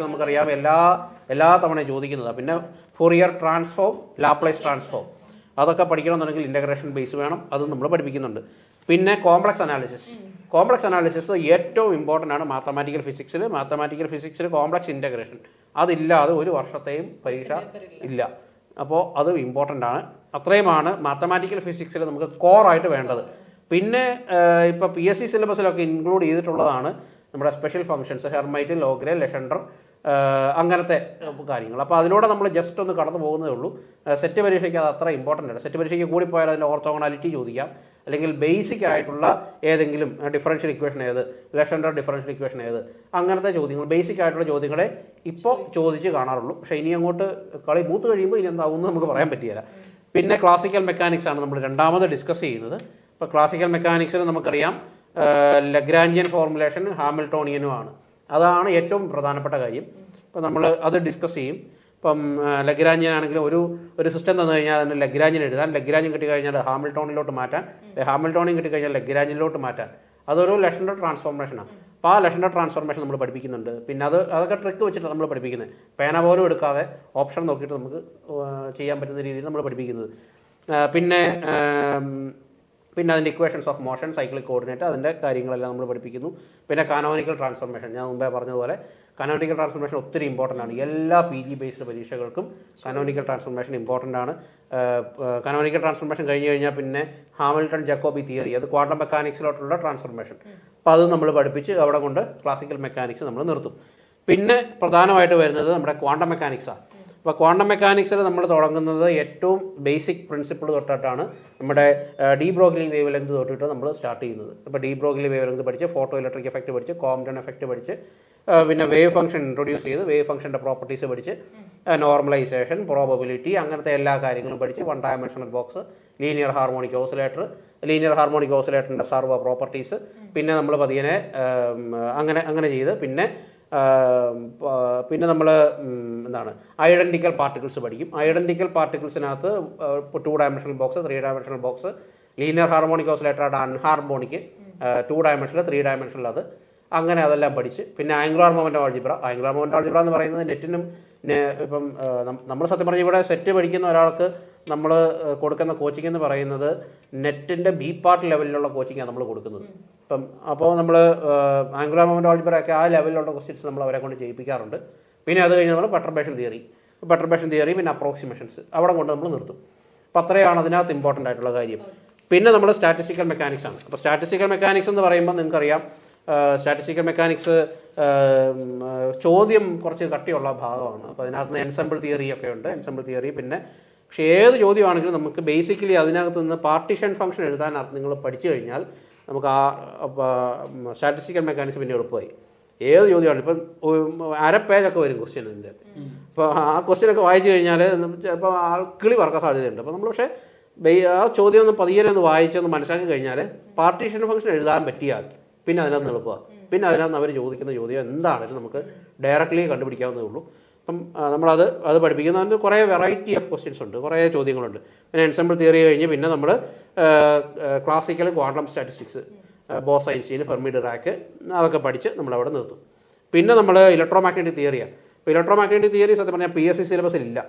നമുക്കറിയാം എല്ലാ തവണയും ചോദിക്കുന്നതാണ്. പിന്നെ ഫോറിയർ ട്രാൻസ്ഫോം, ലാപ്ലേസ് ട്രാൻസ്ഫോം, അതൊക്കെ പഠിക്കണമെന്നുണ്ടെങ്കിൽ ഇൻ്റഗ്രേഷൻ ബേസ് വേണം. അതും നമ്മൾ പഠിപ്പിക്കുന്നുണ്ട്. പിന്നെ കോംപ്ലക്സ് അനാലിസിസ് ഏറ്റവും ഇമ്പോർട്ടൻ്റ് ആണ് മാത്തമാറ്റിക്കൽ ഫിസിക്സിൽ കോംപ്ലക്സ് ഇൻ്റഗ്രേഷൻ. അതില്ലാതെ ഒരു വർഷത്തെയും പരീക്ഷ ഇല്ല. അപ്പോൾ അത് ഇമ്പോർട്ടൻ്റ് ആണ്. അത്രയുമാണ് മാത്തമാറ്റിക്കൽ ഫിസിക്സിൽ നമുക്ക് കോറായിട്ട് വേണ്ടത്. പിന്നെ ഇപ്പോൾ PSC സിലബസിലൊക്കെ ഇൻക്ലൂഡ് ചെയ്തിട്ടുള്ളതാണ് നമ്മുടെ സ്പെഷ്യൽ ഫംഗ്ഷൻസ്, ഹെർമൈറ്റ്, ലോഗ്രെ, ലെഷൻഡർ, അങ്ങനത്തെ കാര്യങ്ങൾ. അപ്പോൾ അതിലൂടെ നമ്മൾ ജസ്റ്റ് ഒന്ന് കടന്നു പോകുന്നതേ ഉള്ളൂ. സെറ്റ് പരീക്ഷയ്ക്ക് അത് അത്ര ഇമ്പോർട്ടൻ്റ് ആണ്. സെറ്റ് പരീക്ഷയ്ക്ക് കൂടിപ്പോയാൽ അതിൻ്റെ ഓർത്തോഗണാലിറ്റി ചോദിക്കാം, അല്ലെങ്കിൽ ബേസിക് ആയിട്ടുള്ള ഏതെങ്കിലും ഡിഫറൻഷ്യൽ ഇക്വേഷൻ ഏത്, ലെഷൻഡർ ഡിഫറൻഷ്യൽ ഇക്വേഷൻ ഏത്, അങ്ങനത്തെ ചോദ്യങ്ങൾ, ബേസിക് ആയിട്ടുള്ള ചോദ്യങ്ങളെ ഇപ്പോൾ ചോദിച്ച് കാണാറുള്ളൂ. പക്ഷേ ഇനി അങ്ങോട്ട് കളി മൂത്ത് കഴിയുമ്പോൾ ഇനി എന്താവുമെന്ന് നമുക്ക് പറയാൻ പറ്റില്ല. പിന്നെ ക്ലാസിക്കൽ മെക്കാനിക്സ് ആണ് നമ്മൾ രണ്ടാമത് ഡിസ്കസ് ചെയ്യുന്നത്. ഇപ്പോൾ ക്ലാസിക്കൽ മെക്കാനിക്സിൽ നമുക്കറിയാം ലഗ്രാഞ്ചിയൻ ഫോർമുലേഷൻ ഹാമിൽട്ടോണിയനുമാണ്. അതാണ് ഏറ്റവും പ്രധാനപ്പെട്ട കാര്യം. ഇപ്പോൾ നമ്മൾ അത് ഡിസ്കസ് ചെയ്യും. ഇപ്പം ലഗ്രാഞ്ചിയൻ ആണെങ്കിലും ഒരു സിസ്റ്റം തന്നു കഴിഞ്ഞാൽ അതിന് ലഗ്രാഞ്ചിയൻ എഴുതാൻ, ലഗ്രാഞ്ചിയൻ കിട്ടിക്കഴിഞ്ഞാൽ ഹാമിൽട്ടോണിലോട്ട് മാറ്റാൻ, ഹാമിൽട്ടോണിയൻ കിട്ടിക്കഴിഞ്ഞാൽ ലഗ്രാഞ്ചിലോട്ട് മാറ്റാൻ, അതൊരു ലെഷൻഡർ ട്രാൻസ്ഫോർമേഷനാണ്. അപ്പോൾ ആ ലെഷൻഡർ ട്രാൻസ്ഫോർമേഷൻ നമ്മൾ പഠിപ്പിക്കുന്നുണ്ട്. പിന്നെ അതൊക്കെ ട്രിക്ക് വെച്ചിട്ട് നമ്മൾ പഠിപ്പിക്കുന്നത്, പേന പോലും എടുക്കാതെ ഓപ്ഷൻ നോക്കിയിട്ട് നമുക്ക് ചെയ്യാൻ പറ്റുന്ന രീതിയിൽ നമ്മൾ പഠിപ്പിക്കുന്നത്. പിന്നെ അതിൻ്റെ equations of motion, cyclic coordinate, അതിൻ്റെ കാര്യങ്ങളെല്ലാം നമ്മൾ പഠിപ്പിക്കുന്നു. പിന്നെ കാനോനിക്കൽ ട്രാൻസ്ഫോർമേഷൻ, ഞാൻ മുമ്പേ പറഞ്ഞതുപോലെ കാനോനിക്കൽ ട്രാൻസ്ഫോർമേഷൻ ഒത്തിരി ഇമ്പോർട്ടൻ്റ് ആണ്. എല്ലാ PG ബേസ്ഡ് പരീക്ഷകൾക്കും കാനോനിക്കൽ ട്രാൻസ്ഫോർമേഷൻ ഇമ്പോർട്ടൻ്റ് ആണ്. കാനോനിക്കൽ ട്രാൻസ്ഫോർമേഷൻ കഴിഞ്ഞ് കഴിഞ്ഞാൽ പിന്നെ ഹാമിൽട്ടൺ ജക്കോബി തിയറി, അത് ക്വാണ്ടം മെക്കാനിക്സിലോട്ടുള്ള ട്രാൻസ്ഫോർമേഷൻ. അപ്പോൾ അത് നമ്മൾ പഠിപ്പിച്ച് അവിടെ കൊണ്ട് ക്ലാസിക്കൽ മെക്കാനിക്സ് നമ്മൾ നിർത്തും. പിന്നെ പ്രധാനമായിട്ട് വരുന്നത് നമ്മുടെ ക്വാണ്ടം മെക്കാനിക്സാണ്. അപ്പോൾ ക്വാണ്ടം മെക്കാനിക്സിൽ നമ്മൾ തുടങ്ങുന്നത് ഏറ്റവും ബേസിക് പ്രിൻസിപ്പിൾ തൊട്ടിട്ടാണ്. നമ്മുടെ ഡി ബ്രോഗ്ലി വേവ് ലെങ്ത് തൊട്ടിട്ട് നമ്മൾ സ്റ്റാർട്ട് ചെയ്യുന്നത്. ഇപ്പോൾ ഡി ബ്രോഗ്ലി വേവ് ലെങ്ത് പഠിച്ച്, ഫോട്ടോ ഇലക്ട്രിക് എഫക്റ്റ് പഠിച്ച്, കോംപ്റ്റൺ എഫക്റ്റ് പഠിച്ച്, പിന്നെ വേവ് ഫംഗ്ഷൻ ഇൻട്രൊഡ്യൂസ് ചെയ്ത് വേവ് ഫംഗ്ഷൻ്റെ പ്രോപ്പർട്ടീസ് പഠിച്ച്, നോർമലൈസേഷൻ, പ്രോബബിലിറ്റി, അങ്ങനത്തെ എല്ലാ കാര്യങ്ങളും പഠിച്ച്, one dimensional box, linear harmonic ഓസിലേറ്ററിൻ്റെ സർവ പ്രോപ്പർട്ടീസ്, പിന്നെ നമ്മൾ പതിയെ അങ്ങനെ ചെയ്ത് പിന്നെ നമ്മൾ ഐഡൻറ്റിക്കൽ പാർട്ടിക്കിൾസ് പഠിക്കും. ഐഡൻറ്റിക്കൽ പാർട്ടിക്കിൾസിനകത്ത് 2 dimensional box, 3 dimensional box, linear harmonic oscillator anharmonic, 2 ഡയമെൻഷനിൽ, 3 ഡയമെൻഷനിൽ, അങ്ങനെ അതെല്ലാം പഠിച്ച്, പിന്നെ ആംഗുലാർ മൊമെൻ്റ് ആൾജിബ്ര എന്ന് പറയുന്നത് നെറ്റിനും ഇപ്പം നമ്മൾ സത്യം പറഞ്ഞാൽ ഇവിടെ സെറ്റ് പഠിക്കുന്ന ഒരാൾക്ക് നമ്മൾ കൊടുക്കുന്ന കോച്ചിങ് എന്ന് പറയുന്നത് നെറ്റിൻ്റെ B പാർട്ട് ലെവലിലുള്ള കോച്ചിങ്ങാണ് നമ്മൾ കൊടുക്കുന്നത്. അപ്പോൾ നമ്മൾ ആംഗുലാർ മൊമെൻ്റ് ആൾജിബ്ര ഒക്കെ ആ ലെവലിലുള്ള ക്വസ്റ്റ്യൻസ് നമ്മൾ അവരെ കൊണ്ട് ചെയ്യിപ്പിക്കാറുണ്ട്. പിന്നെ അത് കഴിഞ്ഞ് നമ്മൾ പെർട്ടർബേഷൻ തിയറി, പിന്നെ അപ്രോക്സിമേഷൻസ് അവിടെ കൊണ്ട് നമ്മൾ നിർത്തും. അപ്പോൾ അത്രയാണ് അതിനകത്ത് ഇമ്പോർട്ടൻ്റ് ആയിട്ടുള്ള കാര്യം. പിന്നെ നമ്മൾ സ്റ്റാറ്റിസ്റ്റിക്കൽ മെക്കാനിക്സ് ആണ്. അപ്പോൾ സ്റ്റാറ്റിസ്റ്റിക്കൽ മെക്കാനിക്സ് എന്ന് പറയുമ്പോൾ നിങ്ങൾക്കറിയാം, സ്റ്റാറ്റിസ്റ്റിക്കൽ മെക്കാനിക്സ് ചോദ്യം കുറച്ച് കട്ടിയുള്ള ഭാഗമാണ്. അപ്പോൾ അതിനകത്ത് എൻസെമ്പിൾ തിയറി ഒക്കെ ഉണ്ട്. പിന്നെ പക്ഷേ ഏത് ചോദ്യമാണെങ്കിലും നമുക്ക് ബേസിക്കലി അതിനകത്ത് നിന്ന് പാർട്ടീഷൻ ഫംഗ്ഷൻ എഴുതാൻ നിങ്ങൾ പഠിച്ചു കഴിഞ്ഞാൽ നമുക്ക് ആ സ്റ്റാറ്റിസ്റ്റിക്കൽ മെക്കാനിസം പിന്നെ എളുപ്പമായി. ഏത് ചോദ്യമാണ് ഇപ്പം അര പേജൊക്കെ വരും ക്വസ്റ്റ്യൻ ഇതിൻ്റെ. അപ്പോൾ ആ ക്വസ്റ്റ്യനൊക്കെ വായിച്ചു കഴിഞ്ഞാൽ ചിലപ്പോൾ കിളി പറക്കാൻ സാധ്യതയുണ്ട്. അപ്പോൾ നമ്മൾ പക്ഷേ ആ ചോദ്യം ഒന്ന് പതിയെ ഒന്ന് വായിച്ചൊന്ന് മനസ്സിലാക്കി കഴിഞ്ഞാൽ പാർട്ടീഷൻ ഫംഗ്ഷൻ എഴുതാൻ പറ്റിയാൽ പിന്നെ അതിനകത്ത് എളുപ്പമാണ്. പിന്നെ അതിനകത്ത് അവർ ചോദിക്കുന്ന ചോദ്യം എന്താണെങ്കിലും നമുക്ക് ഡയറക്റ്റ്ലി കണ്ടുപിടിക്കാവുന്നതേ ഉള്ളൂ. അപ്പം അത് പഠിപ്പിക്കുന്നതിന് കുറേ വെറൈറ്റി ഓഫ് ക്വസ്റ്റ്യൻസ് ഉണ്ട്, കുറേ ചോദ്യങ്ങളുണ്ട്. പിന്നെ എൻസെമ്പിൾ തിയറി കഴിഞ്ഞ് പിന്നെ നമ്മൾ classical quantum statistics, Bose Einstein, Fermi Dirac അതൊക്കെ പഠിച്ച് നമ്മളവിടെ നിർത്തും. പിന്നെ നമ്മൾ ഇലക്ട്രോ മാഗ്നറ്റിക് തിയറിയാണ്. ഇപ്പോൾ ഇലക്ട്രോ മാഗ്നറ്റിക് തിയറി സത്യം പറഞ്ഞാൽ PSC സിലബസിലില്ല.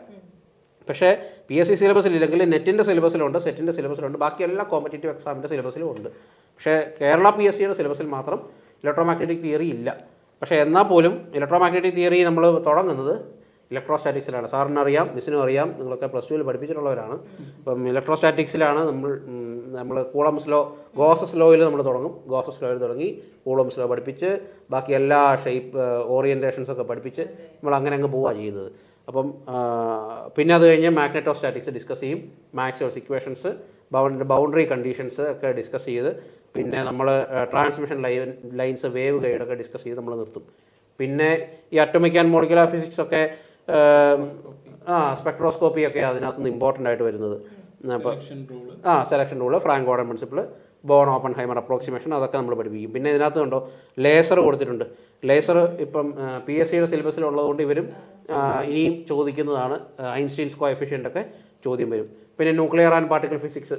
പക്ഷേ PSC സിലബസിലില്ലെങ്കിൽ നെറ്റിൻ്റെ സിലബസിലുണ്ട്, സെറ്റിൻ്റെ സിലബസിലുണ്ട്, ബാക്കി എല്ലാ കോമ്പറ്റേറ്റീവ് എക്സാമിൻ്റെ സിലബസിലും ഉണ്ട്. പക്ഷേ കേരള PSCയുടെ സിലബസിൽ മാത്രം ഇലക്ട്രോ മാഗ്നറ്റിക് തിയറി ഇല്ല. പക്ഷേ എന്നാൽ പോലും ഇലക്ട്രോ മാഗ്നറ്റിക് തിയറി നമ്മൾ തുടങ്ങുന്നത് ഇലക്ട്രോസ്റ്റാറ്റിക്സിലാണ്. സാറിന് അറിയാം, മിസ്സിനും അറിയാം, നിങ്ങളൊക്കെ +2 പഠിപ്പിച്ചിട്ടുള്ളവരാണ്. അപ്പം ഇലക്ട്രോസ്റ്റാറ്റിക്സിലാണ് നമ്മൾ കൂളംസ് ലോ, ഗോസസ് ലോയിൽ നമ്മൾ തുടങ്ങും. ഗോസസ് ലോയിൽ തുടങ്ങി കൂളംസ് ലോ പഠിപ്പിച്ച് ബാക്കി എല്ലാ ഷേപ്പ് ഓറിയൻറ്റേഷൻസൊക്കെ പഠിപ്പിച്ച് നമ്മൾ അങ്ങനെ അങ്ങ് പോവുക ചെയ്യുന്നത്. അപ്പം പിന്നെ അത് കഴിഞ്ഞ് മാഗ്നറ്റോസ്റ്റാറ്റിക്സ് ഡിസ്കസ് ചെയ്യും, മാക്സ്വെൽസ് ഇക്വേഷൻസ്, ബൗണ്ടറി കണ്ടീഷൻസ് ഒക്കെ ഡിസ്കസ് ചെയ്ത് പിന്നെ നമ്മൾ ട്രാൻസ്മിഷൻ ലൈൻസ്, വേവ് ഗൈഡൊക്കെ ഡിസ്കസ് ചെയ്ത് നമ്മൾ നിർത്തും. പിന്നെ ഈ അറ്റോമിക് ആൻഡ് മോളിക്കുലർ ഫിസിക്സ് ഒക്കെ സ്പെക്ട്രോസ്കോപ്പി ഒക്കെ അതിനകത്തുനിന്ന് ഇമ്പോർട്ടൻ്റ് ആയിട്ട് വരുന്നത്. അപ്പോൾ selection rule, Franck Condon principle, Born Oppenheimer approximation, അതൊക്കെ നമ്മൾ പഠിപ്പിക്കും. പിന്നെ ഇതിനകത്ത് കണ്ടോ ലേസർ കൊടുത്തിട്ടുണ്ട്. ലേസർ ഇപ്പം PSCയുടെ സിലബസിലുള്ളതുകൊണ്ട് ഇവരും ഇനിയും ചോദിക്കുന്നതാണ്. ഐൻസ്റ്റീൻസ് കോഎഫിഷ്യൻ്റ് ഒക്കെ ചോദ്യം വരും. പിന്നെ ന്യൂക്ലിയർ ആൻഡ് പാർട്ടിക്കൽ ഫിസിക്സ്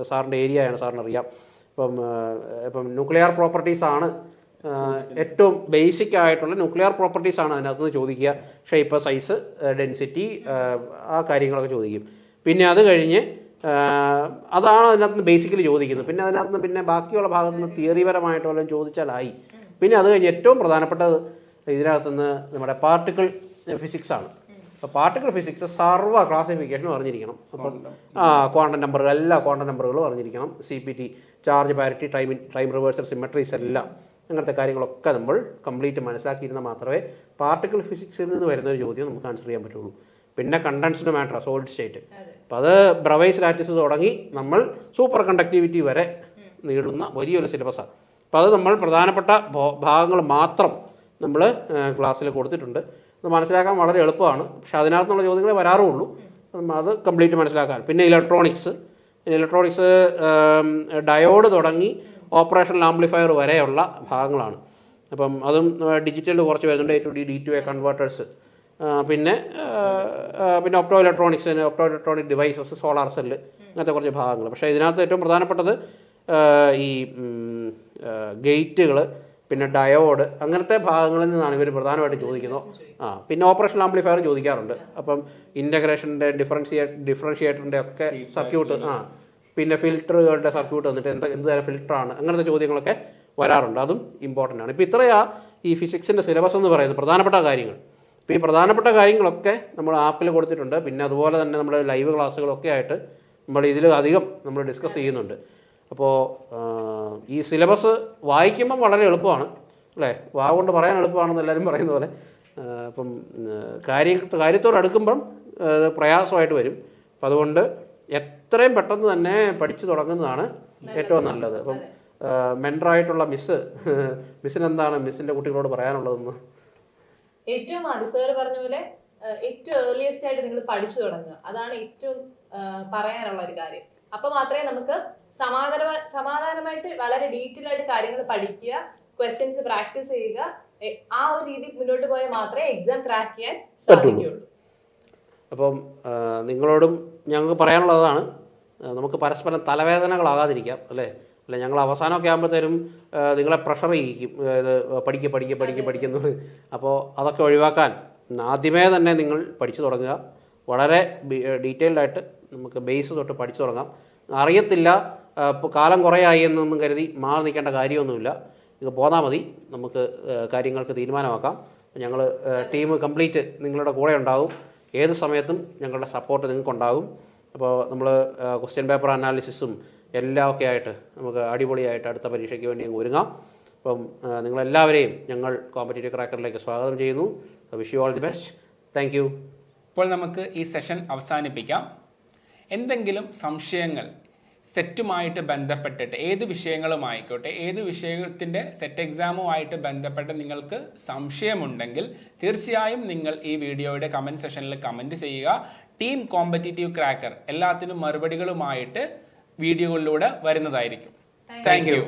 സാറിൻ്റെ ഏരിയയാണ്, സാറിന് അറിയാം. ഇപ്പം ന്യൂക്ലിയർ പ്രോപ്പർട്ടീസാണ് ഏറ്റവും ബേസിക് ആയിട്ടുള്ള ന്യൂക്ലിയർ പ്രോപ്പർട്ടീസാണ് അതിനകത്ത് നിന്ന് ചോദിക്കുക. ഷേപ്പ്, സൈസ്, ഡെൻസിറ്റി, ആ കാര്യങ്ങളൊക്കെ ചോദിക്കും. പിന്നെ അത് കഴിഞ്ഞ് അതാണ് അതിനകത്ത് നിന്ന് ബേസിക്കലി ചോദിക്കുന്നത്. പിന്നെ അതിനകത്ത് നിന്ന് പിന്നെ ബാക്കിയുള്ള ഭാഗത്ത് നിന്ന് തിയറിപരമായിട്ട് വല്ലതും ചോദിച്ചാലായി. പിന്നെ അത് കഴിഞ്ഞ് ഏറ്റവും പ്രധാനപ്പെട്ടത് ഇതിനകത്തുനിന്ന് നമ്മുടെ പാർട്ടിക്കിൾ ഫിസിക്സ് ആണ്. അപ്പോൾ പാർട്ടിക്കിൾ ഫിസിക്സ് സർവ്വ ക്ലാസിഫിക്കേഷനും അറിഞ്ഞിരിക്കണം. അപ്പം ക്വാണ്ടം നമ്പറുകൾ, എല്ലാ ക്വാണ്ടം നമ്പറുകളും അറിഞ്ഞിരിക്കണം. CPT, charge parity, time reversal, cemeteries എല്ലാം അങ്ങനത്തെ കാര്യങ്ങളൊക്കെ നമ്മൾ കംപ്ലീറ്റ് മനസ്സിലാക്കിയിരുന്നാൽ മാത്രമേ പാർട്ടിക്കിൾ ഫിസിക്സിൽ നിന്ന് വരുന്നൊരു ചോദ്യം നമുക്ക് ആൻസർ ചെയ്യാൻ പറ്റുള്ളൂ. പിന്നെ കണ്ടൻസ്ഡ് മാറ്റർ, സോളിഡ് സ്റ്റേറ്റ്, അപ്പോൾ അത് ബ്രവൈസ് ലാറ്റിസ് തുടങ്ങി നമ്മൾ സൂപ്പർ കണ്ടക്ടിവിറ്റി വരെ നീളുന്ന വലിയൊരു സിലബസാണ്. അപ്പോൾ അത് നമ്മൾ പ്രധാനപ്പെട്ട ഭാഗങ്ങൾ മാത്രം നമ്മൾ ക്ലാസ്സിൽ കൊടുത്തിട്ടുണ്ട്. അത് മനസ്സിലാക്കാൻ വളരെ എളുപ്പമാണ്. പക്ഷേ അതിനകത്തുള്ള ചോദ്യങ്ങളെ വരാറുള്ളൂ. അത് കംപ്ലീറ്റ് മനസ്സിലാക്കാൻ. പിന്നെ ഇലക്ട്രോണിക്സ് ഡയോഡ് തുടങ്ങി ഓപ്പറേഷണൽ ആംപ്ലിഫയർ വരെയുള്ള ഭാഗങ്ങളാണ്. അപ്പം അതും ഡിജിറ്റലിൽ കുറച്ച് വരുന്നുണ്ട്, A to D, D2A converters. പിന്നെ opto electronic devices, solar cell, അങ്ങനത്തെ കുറച്ച് ഭാഗങ്ങൾ. പക്ഷേ ഇതിനകത്ത് ഏറ്റവും പ്രധാനപ്പെട്ടത് ഈ ഗേറ്റുകൾ, പിന്നെ ഡയോഡ്, അങ്ങനത്തെ ഭാഗങ്ങളിൽ നിന്നാണ് ഇവർ പ്രധാനമായിട്ട് ചോദിക്കുന്നത്. പിന്നെ ഓപ്പറേഷണൽ ആംപ്ലിഫയർ ചോദിക്കാറുണ്ട്. അപ്പം ഇൻ്റഗ്രേഷൻ്റെ, ഡിഫറൻഷിയേറ്ററിൻ്റെ ഒക്കെ സർക്യൂട്ട്, പിന്നെ ഫിൽറ്ററുകളുടെ സർക്യൂട്ട് വന്നിട്ട് എന്ത് തരം ഫിൽറ്ററാണ്, അങ്ങനത്തെ ചോദ്യങ്ങളൊക്കെ വരാറുണ്ട്. അതും ഇമ്പോർട്ടൻ്റ് ആണ്. ഇപ്പോൾ ഇത്രയാ ഈ ഫിസിക്സിൻ്റെ സിലബസ് എന്ന് പറയുന്നത്, പ്രധാനപ്പെട്ട കാര്യങ്ങൾ. ഇപ്പോൾ ഈ പ്രധാനപ്പെട്ട കാര്യങ്ങളൊക്കെ നമ്മൾ ആപ്പിൽ കൊടുത്തിട്ടുണ്ട്. പിന്നെ അതുപോലെ തന്നെ നമ്മൾ ലൈവ് ക്ലാസ്സുകളൊക്കെ ആയിട്ട് നമ്മൾ ഇതിൽ അധികം നമ്മൾ ഡിസ്കസ് ചെയ്യുന്നുണ്ട്. അപ്പോൾ ഈ സിലബസ് വായിക്കുമ്പം വളരെ എളുപ്പമാണ് അല്ലേ, കൊണ്ട് പറയാൻ എളുപ്പമാണെന്ന് എല്ലാവരും പറയുന്ന പോലെ. അപ്പം കാര്യത്തോട് അടുക്കുമ്പം പ്രയാസമായിട്ട് വരും. അപ്പം അതുകൊണ്ട് എത്രയും പെട്ടെന്ന് തന്നെ പഠിച്ചു തുടങ്ങുന്നതാണ് ഏറ്റവും നല്ലത്. അപ്പം മെൻറ്ററായിട്ടുള്ള മിസ്സിന് എന്താണ് മിസ്സിൻ്റെ കുട്ടികളോട് പറയാനുള്ളതെന്ന്? ഏറ്റവും ആദ്യം സാർ പറഞ്ഞ പോലെ ഏറ്റവും ഏർലിയസ്റ്റ് ആയിട്ട് നിങ്ങൾ പഠിച്ചു തുടങ്ങുക, അതാണ് ഏറ്റവും പറയാനുള്ള ഒരു കാര്യം. അപ്പൊ മാത്രമേ നമുക്ക് സമാധാനമായിട്ട് വളരെ ഡീറ്റെയിൽ ആയിട്ട് കാര്യങ്ങൾ പഠിക്കുക, ക്വസ്റ്റ്യൻസ് പ്രാക്ടീസ് ചെയ്യുക. ആ ഒരു രീതിയിൽ മുന്നോട്ട് പോയാൽ മാത്രമേ എക്സാം ക്രാക്ക് ചെയ്യാൻ സാധിക്കുകയുള്ളൂ. അപ്പം നിങ്ങളോടും ഞങ്ങൾക്ക് പറയാനുള്ളതാണ്, നമുക്ക് പരസ്പരം തലവേദനകളാകാതിരിക്കാം അല്ലേ. ഞങ്ങൾ അവസാനമൊക്കെ ആകുമ്പോഴത്തേനും നിങ്ങളെ പ്രഷർ ചെയ്യിക്കും, പഠിക്കുന്നത്. അപ്പോൾ അതൊക്കെ ഒഴിവാക്കാൻ ആദ്യമേ തന്നെ നിങ്ങൾ പഠിച്ചു തുടങ്ങുക. വളരെ ഡീറ്റെയിൽഡായിട്ട് നമുക്ക് ബേസ് തൊട്ട് പഠിച്ചു തുടങ്ങാം. അറിയത്തില്ല, ഇപ്പോൾ കാലം കുറേ ആയി എന്നൊന്നും കരുതി മാറി നിൽക്കേണ്ട കാര്യമൊന്നുമില്ല. നിങ്ങൾ പോന്നാൽ മതി, നമുക്ക് കാര്യങ്ങൾക്ക് തീരുമാനമാക്കാം. ഞങ്ങൾ ടീം കംപ്ലീറ്റ് നിങ്ങളുടെ കൂടെ ഉണ്ടാകും. ഏത് സമയത്തും ഞങ്ങളുടെ സപ്പോർട്ട് നിങ്ങൾക്കുണ്ടാകും. അപ്പോൾ നമ്മൾ ക്വസ്റ്റ്യൻ പേപ്പർ അനാലിസിസും എല്ലാം ഒക്കെ ആയിട്ട് നമുക്ക് അടിപൊളിയായിട്ട് അടുത്ത പരീക്ഷയ്ക്ക് വേണ്ടി അങ്ങ് ഒരുങ്ങാം. അപ്പം നിങ്ങളെല്ലാവരെയും ഞങ്ങൾ കോമ്പറ്റേറ്റീവ് ക്രാക്കറിലേക്ക് സ്വാഗതം ചെയ്യുന്നു. Wish you all the best. Thank you. ഇപ്പോൾ നമുക്ക് ഈ സെഷൻ അവസാനിപ്പിക്കാം. എന്തെങ്കിലും സംശയങ്ങൾ സെറ്റുമായിട്ട് ബന്ധപ്പെട്ടിട്ട് ഏത് വിഷയങ്ങളുമായിക്കോട്ടെ, ഏത് വിഷയത്തിൻ്റെ സെറ്റ് എക്സാമുമായിട്ട് ബന്ധപ്പെട്ട് നിങ്ങൾക്ക് സംശയമുണ്ടെങ്കിൽ തീർച്ചയായും നിങ്ങൾ ഈ വീഡിയോയുടെ കമൻറ്റ് സെക്ഷനിൽ കമൻറ്റ് ചെയ്യുക. ടീം കോമ്പറ്റീറ്റീവ് ക്രാക്കർ എല്ലാത്തിനും മറുപടികളുമായിട്ട് വീഡിയോകളിലൂടെ വരുന്നതായിരിക്കും. Thank you.